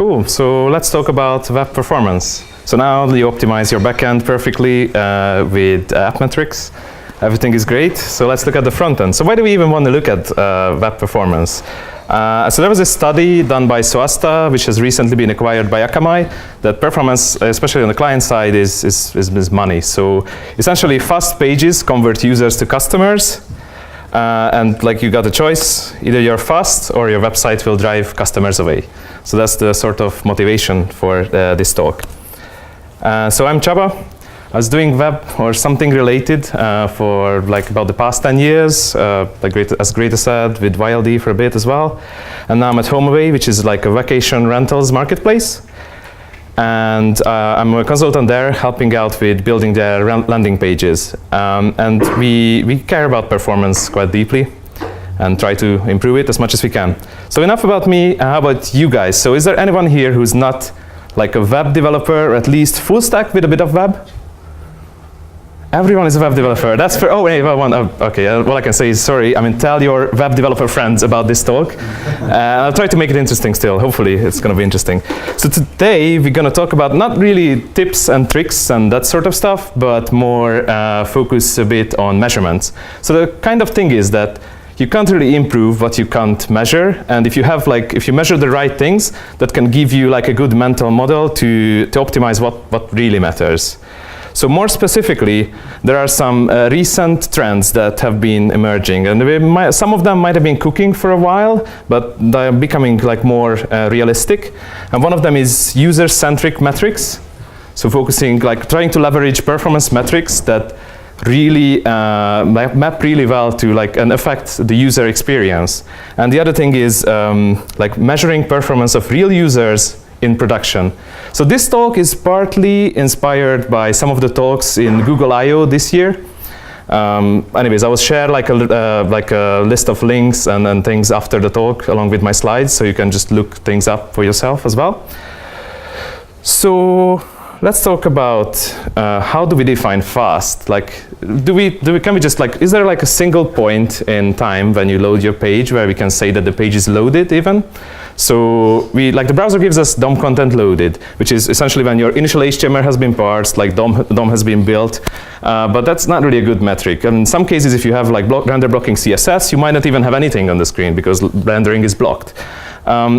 Cool. So let's talk about web performance. So now you optimize your backend perfectly with app metrics. Everything is great. So let's look at the front end. So why do we even want to look at web performance? So there was a study done by Soasta, which has recently been acquired by Akamai, that performance, especially on the client side, is money. So essentially, fast pages convert users to customers. And like you got a choice, either you're fast or your website will drive customers away. So that's the sort of motivation for this talk. So I'm Csaba. I was doing web or something related for like about the past 10 years, as Greta said, with YLD for a bit as well. And now I'm at HomeAway, which is like a vacation rentals marketplace. And I'm a consultant there, helping out with building their landing pages. And we care about performance quite deeply and try to improve it as much as we can. So enough about me, how about you guys? So is there anyone here who's not like a web developer, or at least full stack with a bit of web? Everyone is a web developer. That's for, oh, wait, okay, all I can say is sorry. I mean, tell your web developer friends about this talk. I'll try to make it interesting still. Hopefully, it's going to be interesting. So today, we're going to talk about not really tips and tricks and that sort of stuff, but more focus a bit on measurements. So the kind of thing is that you can't really improve what you can't measure. And if you have if you measure the right things, that can give you like a good mental model to optimize what really matters. So more specifically, there are some recent trends that have been emerging, and some of them might have been cooking for a while, but they're becoming like more realistic. And one of them is user-centric metrics. So focusing, like trying to leverage performance metrics that really map really well to and affect the user experience. And the other thing is like measuring performance of real users in production. So this talk is partly inspired by some of the talks in Google I/O this year. Anyways, I will share like a list of links and things after the talk along with my slides, so you can just look things up for yourself as well. So let's talk about how do we define fast? Like, can we just is there like a single point in time when you load your page where we can say that the page is loaded even? So the browser gives us DOM content loaded, which is essentially when your initial HTML has been parsed, like DOM has been built, but that's not really a good metric. And in some cases, if you have like render blocking CSS, you might not even have anything on the screen because rendering is blocked.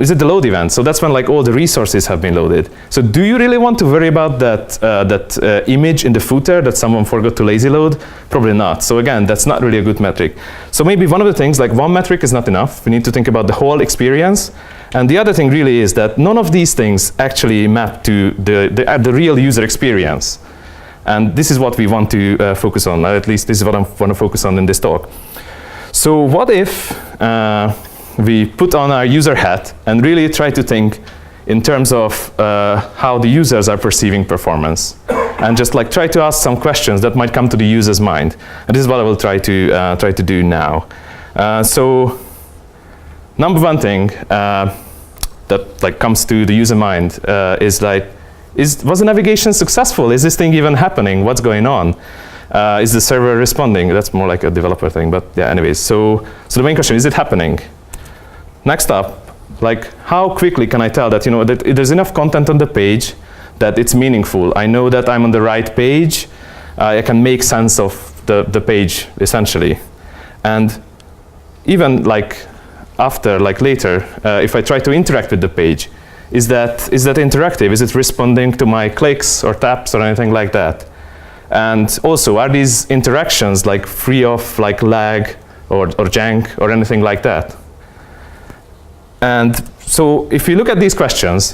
Is it the load event? So that's when like all the resources have been loaded. So do you really want to worry about that image in the footer that someone forgot to lazy load? Probably not. So again, that's not really a good metric. So maybe one of the things, like one metric is not enough. We need to think about the whole experience. And the other thing really is that none of these things actually map to the real user experience. And this is what we want to focus on. At least this is what I want to focus on in this talk. So what if we put on our user hat and really try to think in terms of how the users are perceiving performance, and just like try to ask some questions that might come to the user's mind. And this is what I will try to do now. So number one thing that comes to the user mind is was the navigation successful? Is this thing even happening? What's going on? Is the server responding? That's more like a developer thing, but yeah, anyways. So the main question, is it happening? Next up, how quickly can I tell that, that there's enough content on the page that it's meaningful? I know that I'm on the right page. I can make sense of the page, essentially. And even after, later, if I try to interact with the page, is that interactive? Is it responding to my clicks or taps or anything like that? And also, are these interactions free of lag or jank or anything like that? And so if you look at these questions,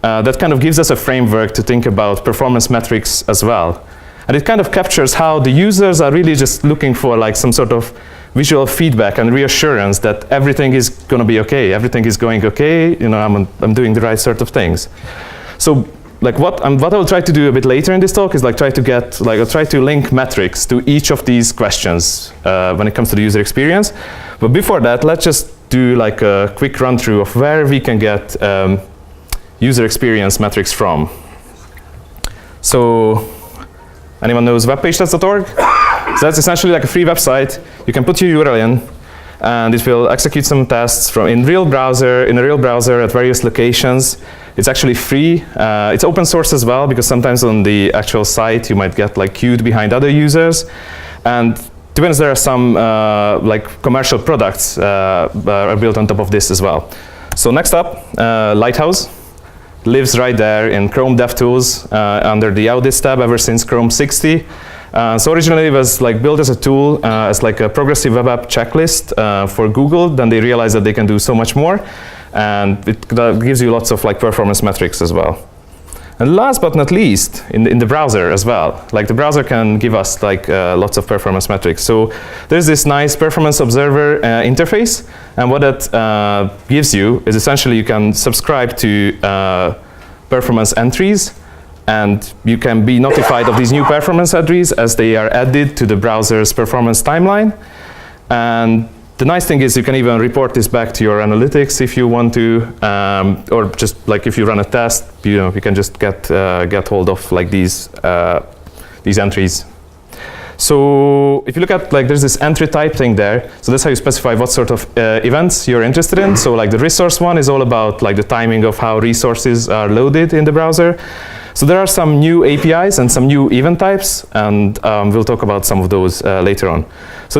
that kind of gives us a framework to think about performance metrics as well. And it kind of captures how the users are really just looking for some sort of visual feedback and reassurance that everything is going to be okay, everything is going okay, I'm doing the right sort of things. So what I will try to do a bit later in this talk is try to link metrics to each of these questions when it comes to the user experience. But before that, let's just do a quick run through of where we can get user experience metrics from. So anyone knows webpagetest.org? So that's essentially a free website. You can put your URL in, and it will execute some tests in a real browser at various locations. It's actually free. It's open source as well, because sometimes on the actual site you might get like queued behind other users. And to be honest, there are some like commercial products are built on top of this as well. So next up, Lighthouse lives right there in Chrome DevTools under the Audits tab ever since Chrome 60. So originally it was like built as a tool, as like a progressive web app checklist for Google. Then they realized that they can do so much more, and it gives you lots of like performance metrics as well. And last but not least, in the browser as well. Like the browser can give us like lots of performance metrics. So there's this nice performance observer interface, and what that gives you is essentially you can subscribe to performance entries, and you can be notified of these new performance entries as they are added to the browser's performance timeline. And the nice thing is you can even report this back to your analytics if you want to, or just like if you run a test, you can just get hold of like these entries. So if you look at like there's this entry type thing there, so that's how you specify what sort of events you're interested in. So like the resource one is all about like the timing of how resources are loaded in the browser. So there are some new APIs and some new event types, and we'll talk about some of those later on. So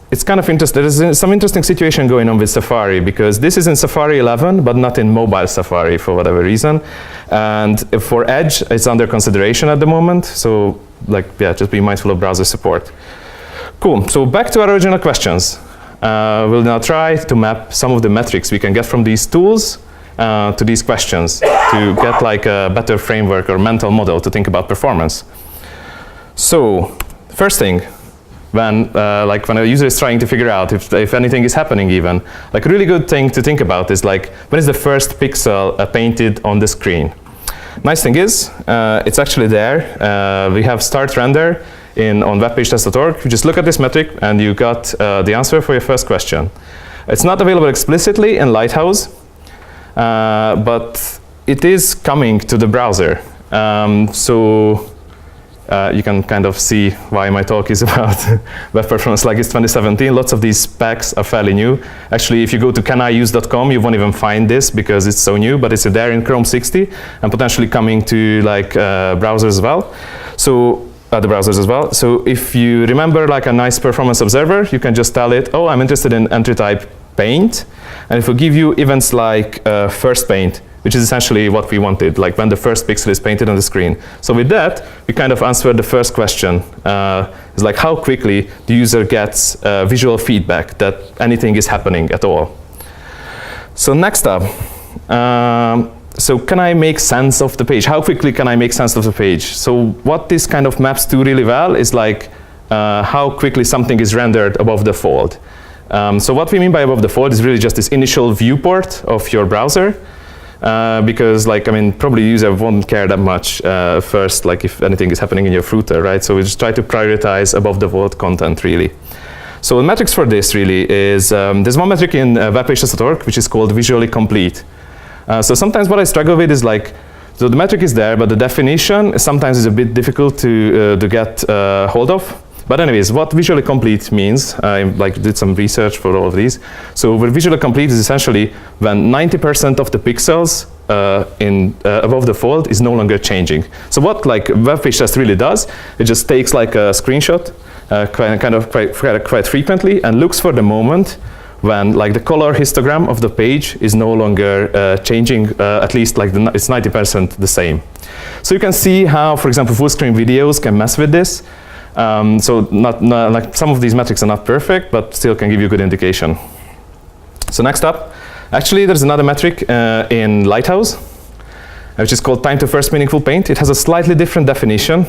it's kind of interesting. There's some interesting situation going on with Safari, because this is in Safari 11, but not in mobile Safari for whatever reason. And for Edge, it's under consideration at the moment. So like, yeah, just be mindful of browser support. Cool, so back to our original questions. We'll now try to map some of the metrics we can get from these tools to these questions to get like a better framework or mental model to think about performance. So first thing, when a user is trying to figure out if anything is happening even, like a really good thing to think about is like, when is the first pixel painted on the screen? Nice thing is, it's actually there. We have start render on webpagetest.org. You just look at this metric and you got the answer for your first question. It's not available explicitly in Lighthouse, but it is coming to the browser. So you can kind of see why my talk is about web performance like it's 2017. Lots of these specs are fairly new. Actually, if you go to caniuse.com, you won't even find this because it's so new, but it's there in Chrome 60 and potentially coming to like browsers as well. So the browsers as well. So if you remember like a nice performance observer, you can just tell it, oh, I'm interested in entry type paint, and it will give you events like first paint, which is essentially what we wanted, like when the first pixel is painted on the screen. So with that, we kind of answered the first question. It's like how quickly the user gets visual feedback that anything is happening at all. So next up, so can I make sense of the page? How quickly can I make sense of the page? So what this kind of maps to really well is like how quickly something is rendered above the fold. So what we mean by above the fold is really just this initial viewport of your browser. Because like, I mean, probably the user won't care that much first, like if anything is happening in your footer, right? So we just try to prioritize above the fold content really. So the metrics for this really is, there's one metric in webpagetest.org which is called visually complete. So sometimes what I struggle with is like, so the metric is there, but the definition sometimes is a bit difficult to get hold of. But anyways, what visually complete means, I like did some research for all of these. So what visually complete is essentially when 90% of the pixels above the fold is no longer changing. So what like WebPageTest really does, it just takes like a screenshot quite frequently and looks for the moment when like the color histogram of the page is no longer changing, at least like it's 90% the same. So you can see how, for example, full screen videos can mess with this. So not like some of these metrics are not perfect, but still can give you a good indication. So next up, actually there's another metric in Lighthouse, which is called time to first meaningful paint. It has a slightly different definition.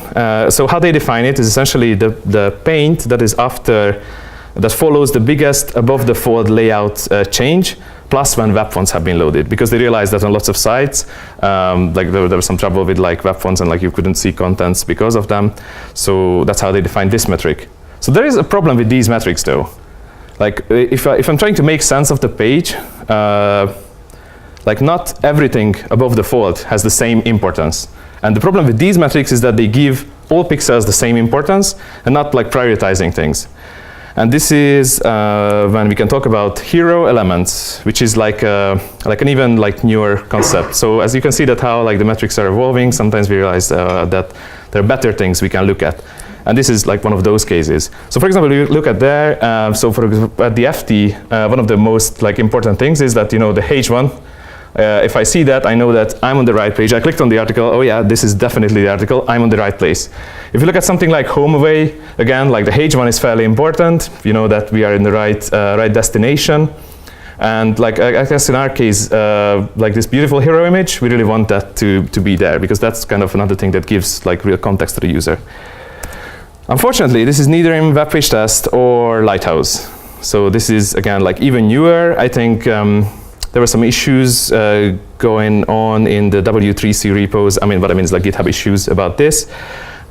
So how they define it is essentially the paint that is that follows the biggest above the fold layout change, plus when web fonts have been loaded, because they realized that on lots of sites, like there was some trouble with like web fonts and like you couldn't see contents because of them. So that's how they define this metric. So there is a problem with these metrics though. Like if I'm trying to make sense of the page, like not everything above the fold has the same importance. And the problem with these metrics is that they give all pixels the same importance and not like prioritizing things. And this is when we can talk about hero elements, which is like an even like newer concept. So as you can see that how like the metrics are evolving, sometimes we realize that there are better things we can look at. And this is like one of those cases. So for example, you look at there, so for at the FT, one of the most like important things is that, you know, the H1, if I see that, I know that I'm on the right page. I clicked on the article, oh yeah, this is definitely the article, I'm on the right place. If you look at something like home away, again, like the H1 is fairly important. You know that we are in the right destination. And like I guess in our case, like this beautiful hero image, we really want that to be there, because that's kind of another thing that gives like real context to the user. Unfortunately, this is neither in web page test or Lighthouse. So this is, again, like even newer. I think there were some issues going on in the W3C repos. I mean, what I mean is like GitHub issues about this,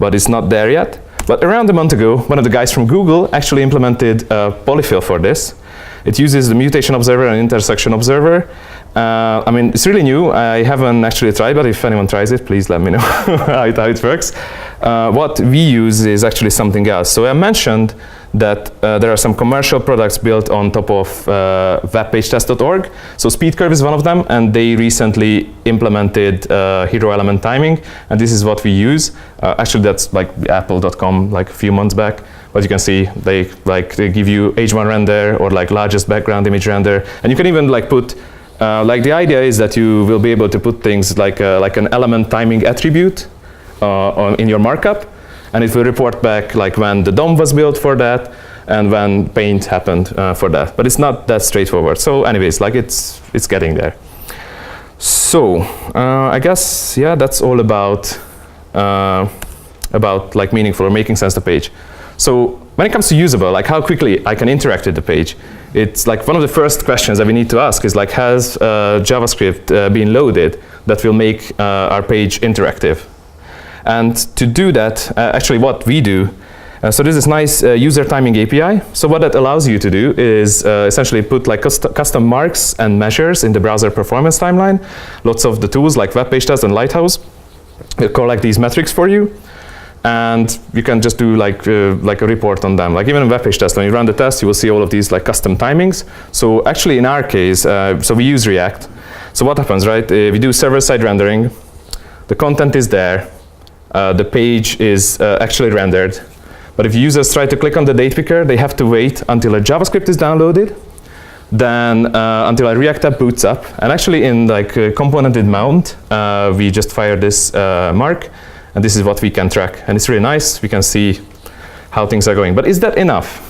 but it's not there yet. But around a month ago, one of the guys from Google actually implemented a polyfill for this. It uses the mutation observer and intersection observer. I mean, it's really new. I haven't actually tried, but if anyone tries it, please let me know how it works. What we use is actually something else. So I mentioned that there are some commercial products built on top of webpagetest.org. So SpeedCurve is one of them, and they recently implemented hero element timing, and this is what we use. Actually, that's like apple.com like a few months back. But you can see they give you H1 render or like largest background image render, and you can even like put like the idea is that you will be able to put things like an element timing attribute in your markup, and it will report back like when the DOM was built for that and when paint happened for that. But it's not that straightforward. So anyways, like it's getting there. So I guess, yeah, that's all about like meaningful or making sense of the page. So when it comes to usable, like how quickly I can interact with the page, it's like one of the first questions that we need to ask is like, has JavaScript been loaded that will make our page interactive? And to do that, actually what we do, so there's this nice user timing API. So what that allows you to do is essentially put like custom marks and measures in the browser performance timeline. Lots of the tools like WebPageTest and Lighthouse will collect these metrics for you. And you can just do like a report on them. Like even in WebPageTest, when you run the test, you will see all of these like custom timings. So actually in our case, so we use React. So what happens, right? We do server-side rendering. The content is there. The page is actually rendered. But if users try to click on the date picker, they have to wait until a JavaScript is downloaded, then until a React app boots up. And actually in like componented mount, we just fire this mark. And this is what we can track. And it's really nice. We can see how things are going. But is that enough?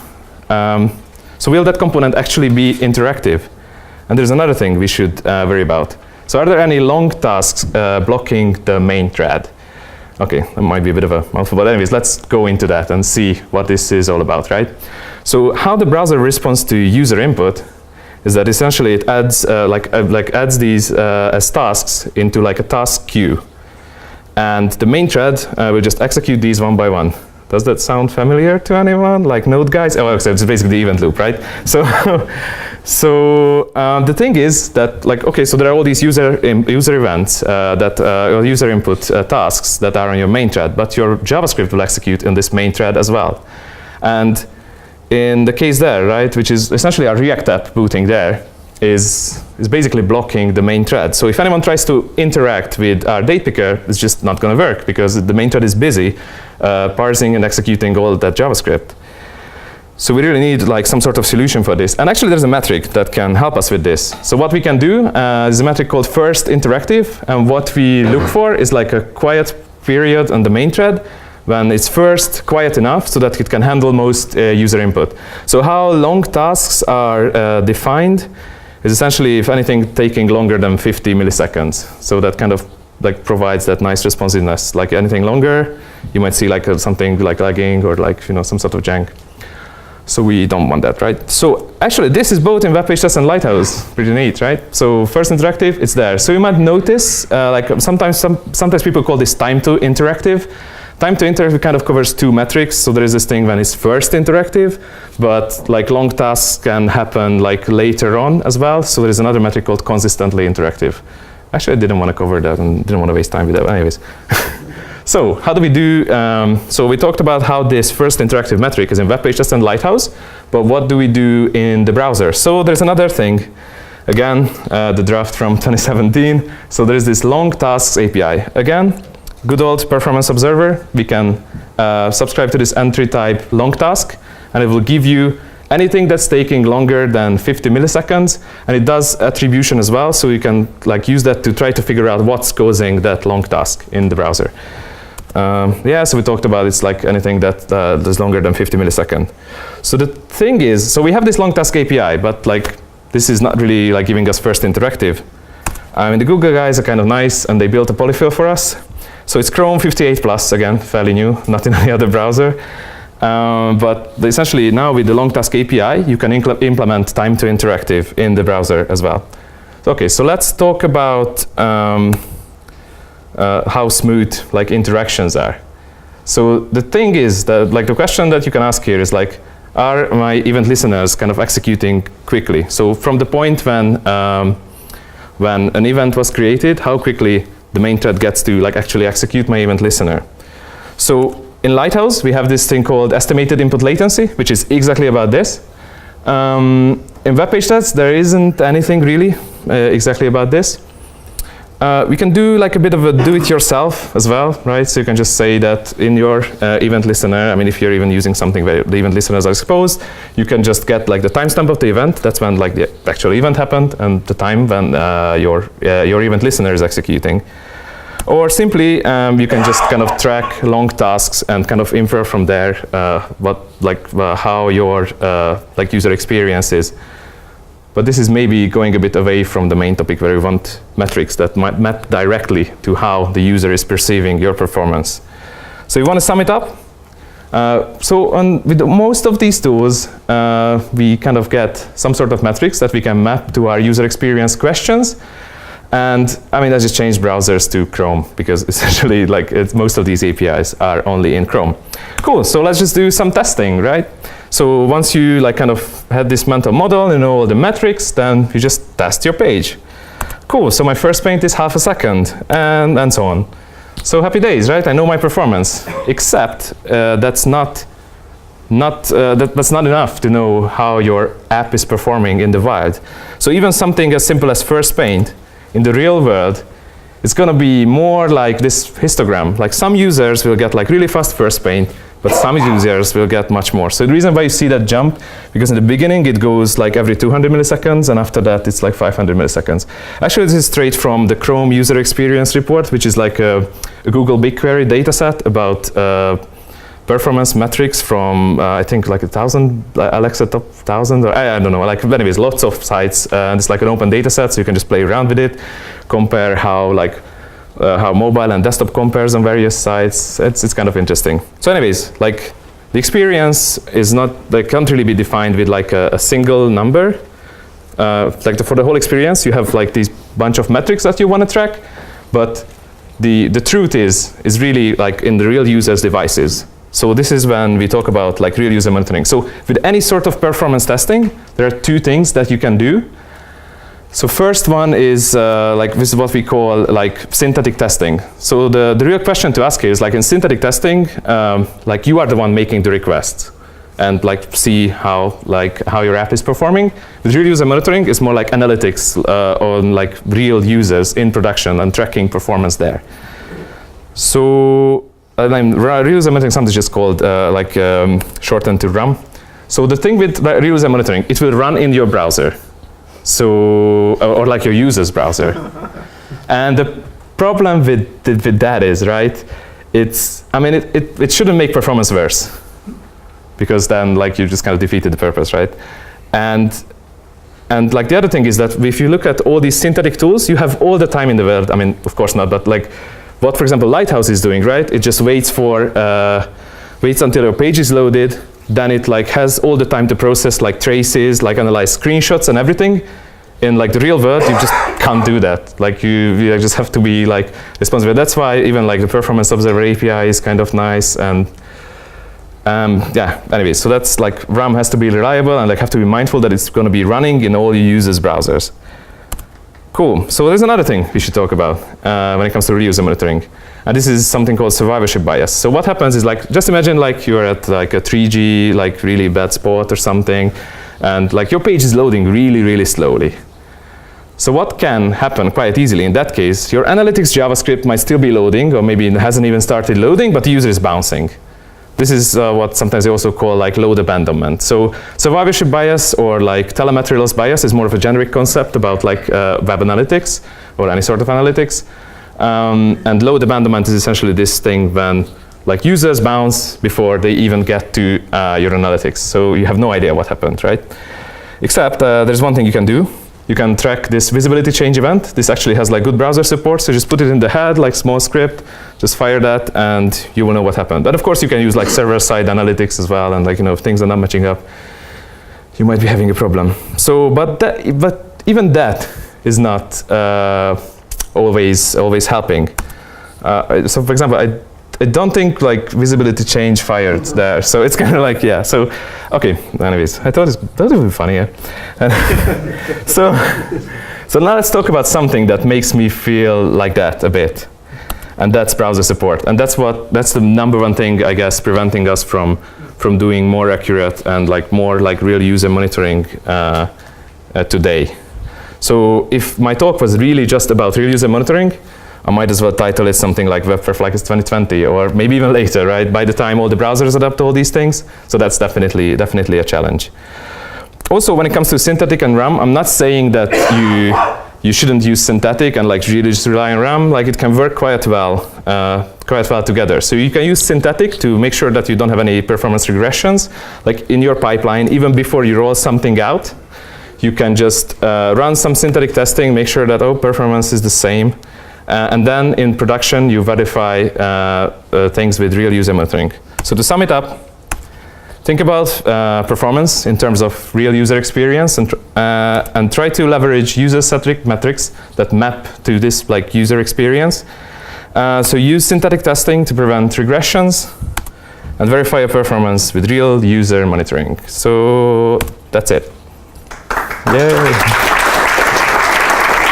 So will that component actually be interactive? And there's another thing we should worry about. So are there any long tasks blocking the main thread? OK, that might be a bit of a mouthful. But anyways, let's go into that and see what this is all about, right? So how the browser responds to user input is that essentially it adds adds these as tasks into like a task queue. And the main thread will just execute these one by one. Does that sound familiar to anyone? Like Node guys? Oh, so it's basically the event loop, right? So, the thing is that, like, okay, so there are all these user events or user input tasks that are on your main thread, but your JavaScript will execute in this main thread as well. And in the case there, right, which is essentially our React app booting there, is basically blocking the main thread. So if anyone tries to interact with our date picker, it's just not going to work because the main thread is busy parsing and executing all that JavaScript. So we really need like some sort of solution for this. And actually there's a metric that can help us with this. So what we can do is a metric called first interactive. And what we look for is like a quiet period on the main thread when it's first quiet enough so that it can handle most user input. So how long tasks are defined is essentially, if anything, taking longer than 50 milliseconds. So that kind of like provides that nice responsiveness. Like anything longer, you might see like something like lagging or like some sort of jank. So we don't want that, right? So actually, this is both in WebPageTest and Lighthouse. Pretty neat, right? So first interactive, it's there. So you might notice, like sometimes people call this time to interactive. Time to interactive kind of covers two metrics. So there is this thing when it's first interactive, but like long tasks can happen like later on as well. So there is another metric called consistently interactive. Actually, I didn't want to cover that and didn't want to waste time with that. But anyways. So how do we do? So we talked about how this first interactive metric is in WebPageTest and Lighthouse, but what do we do in the browser? So there's another thing. Again, the draft from 2017. So there's this long tasks API. Again, good old performance observer. We can subscribe to this entry type long task, and it will give you anything that's taking longer than 50 milliseconds, and it does attribution as well, so you can use that to try to figure out what's causing that long task in the browser. Yeah, so we talked about it's like anything that is longer than 50 milliseconds. So the thing is, so we have this long task API, but this is not really giving us first interactive. I mean, the Google guys are kind of nice, and they built a polyfill for us. So it's Chrome 58 plus, again, fairly new, not in any other browser. But essentially now with the long task API, you can implement time to interactive in the browser as well. Okay, so let's talk about how smooth interactions are. So the thing is that the question that you can ask here is are my event listeners kind of executing quickly? So from the point when an event was created, how quickly the main thread gets to actually execute my event listener. So in Lighthouse, we have this thing called estimated input latency, which is exactly about this. In web page stats, there isn't anything really exactly about this. We can do a bit of a do-it-yourself as well, right? So you can just say that in your event listener, I mean, if you're even using something where the event listeners are exposed, you can just get the timestamp of the event. That's when the actual event happened, and the time when your event listener is executing. Or simply, you can just kind of track long tasks and kind of infer from there how your user experience is. But this is maybe going a bit away from the main topic where we want metrics that might map directly to how the user is perceiving your performance. So you want to sum it up? With most of these tools, we kind of get some sort of metrics that we can map to our user experience questions. And I mean, I just changed browsers to Chrome because essentially most of these APIs are only in Chrome. Cool, so let's just do some testing, right? So once you kind of had this mental model and know all the metrics, then you just test your page. Cool, so my first paint is half a second, and so on. So happy days, right? I know my performance, except that's not enough to know how your app is performing in the wild. So even something as simple as first paint in the real world, it's going to be more like this histogram. Some users will get really fast first paint, but some users will get much more. So the reason why you see that jump, because in the beginning it goes every 200 milliseconds, and after that it's 500 milliseconds. Actually, this is straight from the Chrome user experience report, which is a Google BigQuery dataset about performance metrics from I think 1,000 Alexa top 1,000, or I don't know. Anyways, lots of sites, and it's an open dataset, so you can just play around with it, compare how mobile and desktop compares on various sites. It's kind of interesting. So anyways, the experience is not, can't really be defined with a single number. For the whole experience, you have these bunch of metrics that you want to track, but the truth is really in the real user's devices. So this is when we talk about real user monitoring. So with any sort of performance testing, there are two things that you can do. So first one is this is what we call synthetic testing. So the real question to ask here is in synthetic testing, you are the one making the requests and see how your app is performing. With real user monitoring, it's more analytics on real users in production and tracking performance there. So real user monitoring, something just called shortened to RAM. So the thing with real user monitoring, it will run in your browser. So, or your user's browser. And the problem with that is, right, it shouldn't make performance worse, because then you just kind of defeated the purpose, right? And the other thing is that if you look at all these synthetic tools, you have all the time in the world. I mean, of course not, but what, for example, Lighthouse is doing, right? It just waits until your page is loaded. Then it has all the time to process traces, analyze screenshots and everything. In the real world, you just can't do that. You just have to be responsible. That's why even the performance observer API is kind of nice. And yeah, anyway, so that's RAM has to be reliable and have to be mindful that it's going to be running in all your users' browsers. Cool. So there's another thing we should talk about when it comes to real user monitoring. And this is something called survivorship bias. So what happens is, like, just imagine like you're at like a 3G, like really bad spot or something, and like your page is loading really, really slowly. So what can happen quite easily in that case, your analytics JavaScript might still be loading, or maybe it hasn't even started loading, but the user is bouncing. This is what sometimes they also call like load abandonment. So survivorship bias or like telemetry loss bias is more of a generic concept about like web analytics or any sort of analytics. And load abandonment is essentially this thing when like users bounce before they even get to your analytics. So you have no idea what happened, right? Except there's one thing you can do. You can track this visibility change event. This actually has like good browser support, so just put it in the head, like small script, just fire that, and you will know what happened. But of course, you can use like server-side analytics as well, and like, you know, if things are not matching up, you might be having a problem. So, but even that is not always helping. So, for example, I don't think like visibility change fired there, so it's kind of like, yeah. So, okay. Anyways, I thought it would be funny. Yeah. so now let's talk about something that makes me feel like that a bit, and that's browser support. And that's the number one thing, I guess, preventing us from doing more accurate and like more like real user monitoring today. So if my talk was really just about real user monitoring, I might as well title it something like Perf like it's 2020, or maybe even later, right? By the time all the browsers adapt to all these things. So that's definitely a challenge. Also, when it comes to synthetic and RAM, I'm not saying that you shouldn't use synthetic and like really just rely on RAM. Like, it can work quite well together. So you can use synthetic to make sure that you don't have any performance regressions. Like in your pipeline, even before you roll something out, you can just run some synthetic testing, make sure that, performance is the same. And then in production, you verify things with real user monitoring. So to sum it up, think about performance in terms of real user experience, and try to leverage user-centric metrics that map to this like user experience. So use synthetic testing to prevent regressions, and verify your performance with real user monitoring. So that's it. Yay.